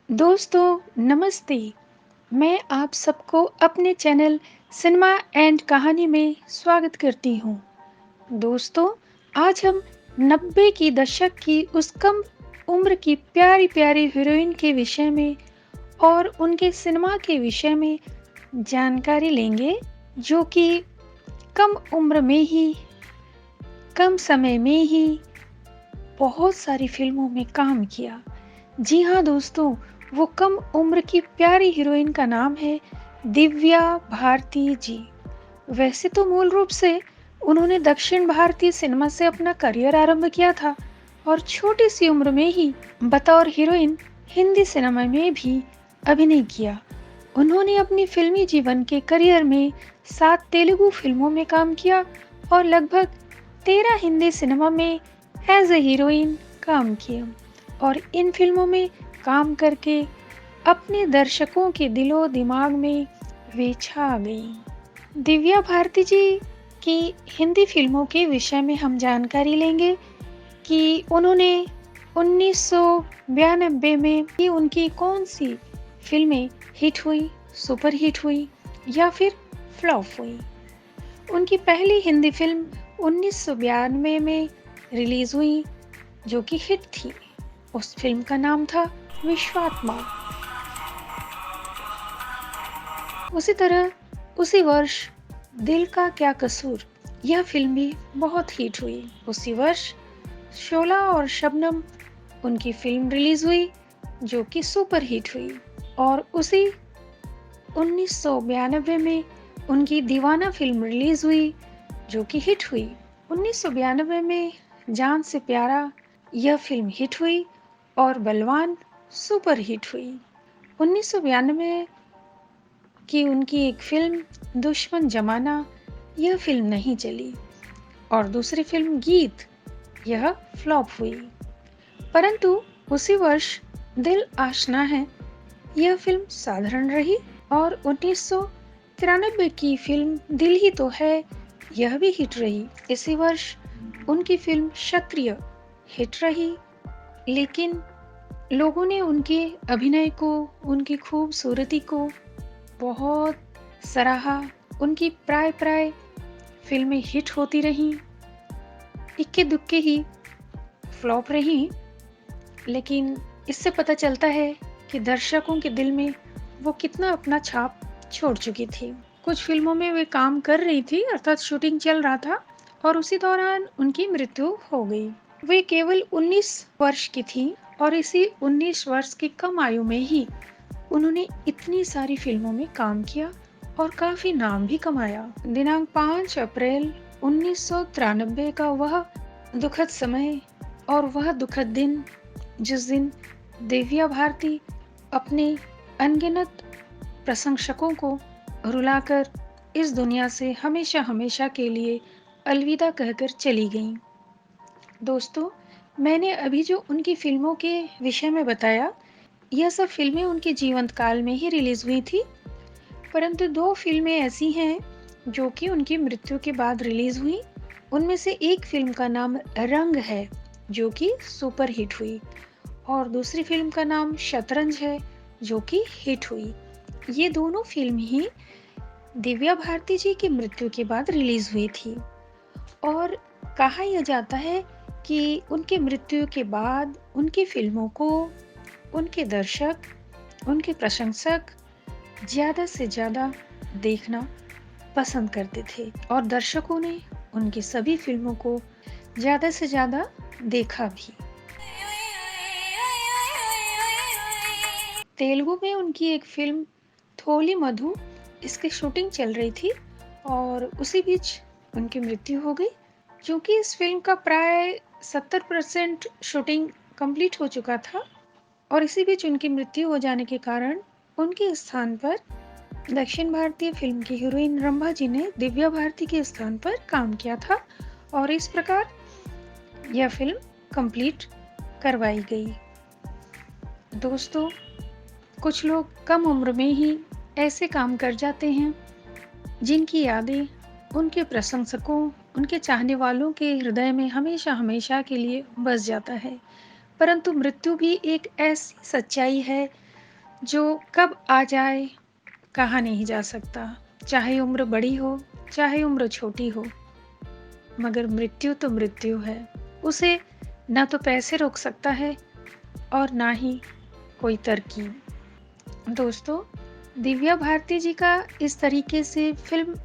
दोस्तों नमस्ते। मैं आप सबको अपने चैनल सिनेमा एंड कहानी में स्वागत करती हूँ। दोस्तों, आज हम 90 की दशक की उस कम उम्र की प्यारी-प्यारी हीरोइन के विषय में और उनके सिनेमा के विषय में जानकारी लेंगे, जो कि कम उम्र में ही, कम समय में ही बहुत सारी फ़िल्मों में काम किया। जी हाँ दोस्तों, वो कम उम्र की प्यारी हीरोइन का नाम है दिव्या भारती जी। वैसे तो मूल रूप से उन्होंने दक्षिण भारतीय सिनेमा से अपना करियर आरंभ किया था और छोटी सी उम्र में ही बतौर हीरोइन हिंदी सिनेमा में भी अभिनय किया। उन्होंने अपनी फिल्मी जीवन के करियर में 7 तेलुगु फिल्मों में काम किया और लगभग 13 हिंदी सिनेमा में एज ए हीरोइन काम किया और इन फिल्मों में काम करके अपने दर्शकों के दिलो दिमाग में वे छा गईं। दिव्या भारती जी की हिंदी फिल्मों के विषय में हम जानकारी लेंगे कि उन्होंने 1992 में ही उनकी कौन सी फिल्में हिट हुई, सुपर हिट हुई या फिर फ्लॉप हुई। उनकी पहली हिंदी फिल्म 1992 में रिलीज हुई, जो कि हिट थी। उस फिल्म का नाम था विश्वात्मा। उसी तरह उसी वर्ष दिल का क्या कसूर, यह फिल्म भी बहुत हिट हुई। उसी वर्ष शोला और शबनम उनकी फिल्म रिलीज हुई, जो कि सुपर हिट हुई। और उसी 1992 में उनकी दीवाना फिल्म रिलीज हुई, जो कि हिट हुई। 1992 में जान से प्यारा यह फिल्म हिट हुई और बलवान सुपर हिट हुई। 1992 की उनकी एक फिल्म दुश्मन जमाना, यह फिल्म नहीं चली और दूसरी फिल्म गीत, यह फ्लॉप हुई। परंतु उसी वर्ष दिल आशना है, यह फिल्म साधारण रही और 1993 की फिल्म दिल ही तो है, यह भी हिट रही। इसी वर्ष उनकी फिल्म क्षत्रिय हिट रही, लेकिन लोगों ने उनके अभिनय को, उनकी खूबसूरती को बहुत सराहा। उनकी प्राय फिल्में हिट होती रहीं, इक्के दुक्के ही फ्लॉप रहीं, लेकिन इससे पता चलता है कि दर्शकों के दिल में वो कितना अपना छाप छोड़ चुकी थी। कुछ फिल्मों में वे काम कर रही थी, अर्थात शूटिंग चल रहा था और उसी दौरान उनकी मृत्यु हो गई। वे केवल 19 वर्ष की थी और इसी 19 वर्ष की कम आयु में ही उन्होंने इतनी सारी फिल्मों में काम किया और काफी नाम भी कमाया। दिनांक 5 अप्रैल 1993 का वह दुखद समय और वह दुखद दिन, जिस दिन दिव्या भारती अपने अनगिनत प्रशंसकों को रुलाकर इस दुनिया से हमेशा हमेशा के लिए अलविदा कहकर चली गईं। दोस्तों, मैंने अभी जो उनकी फिल्मों के विषय में बताया, यह सब फिल्में उनके जीवंत काल में ही रिलीज हुई थी, परंतु 2 फिल्में ऐसी हैं जो कि उनकी मृत्यु के बाद रिलीज हुई। उनमें से एक फिल्म का नाम रंग है, जो कि सुपर हिट हुई, और दूसरी फिल्म का नाम शतरंज है, जो कि हिट हुई। ये दोनों फिल्म ही दिव्या भारती जी की मृत्यु के बाद रिलीज हुई थी और कहा यह जाता है कि उनकी मृत्यु के बाद उनकी फिल्मों को उनके दर्शक, उनके प्रशंसक ज़्यादा से ज़्यादा देखना पसंद करते थे और दर्शकों ने उनकी सभी फिल्मों को ज़्यादा से ज़्यादा देखा भी। तेलुगु में उनकी एक फिल्म थोली मधु, इसकी शूटिंग चल रही थी और उसी बीच उनकी मृत्यु हो गई। क्योंकि इस फिल्म का प्राय 70% शूटिंग कंप्लीट हो चुका था और इसी बीच उनकी मृत्यु हो जाने के कारण उनके स्थान पर दक्षिण भारतीय फिल्म की हीरोइन रंभा जी ने दिव्या भारती के स्थान पर काम किया था और इस प्रकार यह फिल्म कंप्लीट करवाई गई। दोस्तों, कुछ लोग कम उम्र में ही ऐसे काम कर जाते हैं जिनकी यादें उनके प्रशंसकों, उनके चाहने वालों के हृदय में हमेशा हमेशा के लिए बस जाता है। परंतु मृत्यु भी एक ऐसी सच्चाई है जो कब आ जाए कहा नहीं जा सकता, चाहे उम्र बड़ी हो, चाहे उम्र छोटी हो, मगर मृत्यु तो मृत्यु है। उसे ना तो पैसे रोक सकता है और ना ही कोई तरकीब। दोस्तों, दिव्या भारती जी का इस तरीके से फ़िल्म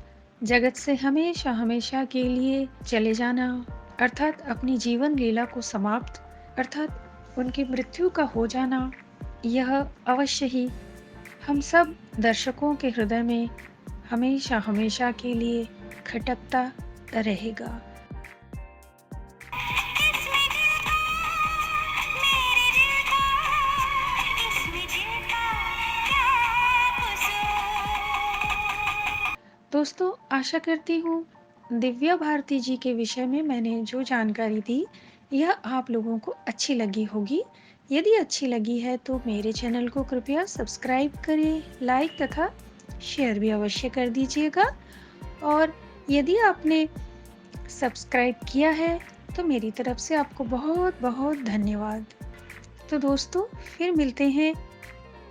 जगत से हमेशा-हमेशा के लिए चले जाना, अर्थात अपनी जीवन लीला को समाप्त, अर्थात उनकी मृत्यु का हो जाना, यह अवश्य ही हम सब दर्शकों के हृदय में हमेशा-हमेशा के लिए खटकता रहेगा। इसमें दिल का, मेरे दिल का, इसमें दिल का क्या कसूर। दोस्तों, आशा करती हूँ दिव्या भारती जी के विषय में मैंने जो जानकारी दी, यह आप लोगों को अच्छी लगी होगी। यदि अच्छी लगी है तो मेरे चैनल को कृपया सब्सक्राइब करें, लाइक तथा शेयर भी अवश्य कर दीजिएगा। और यदि आपने सब्सक्राइब किया है तो मेरी तरफ से आपको बहुत-बहुत धन्यवाद। तो दोस्तों, फिर मिलते हैं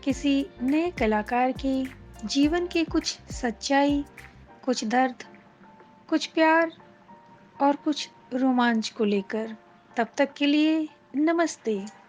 किसी नए कलाकार के जीवन की कुछ सच्चाई, कुछ दर्द, कुछ प्यार और कुछ रोमांच को लेकर। तब तक के लिए नमस्ते।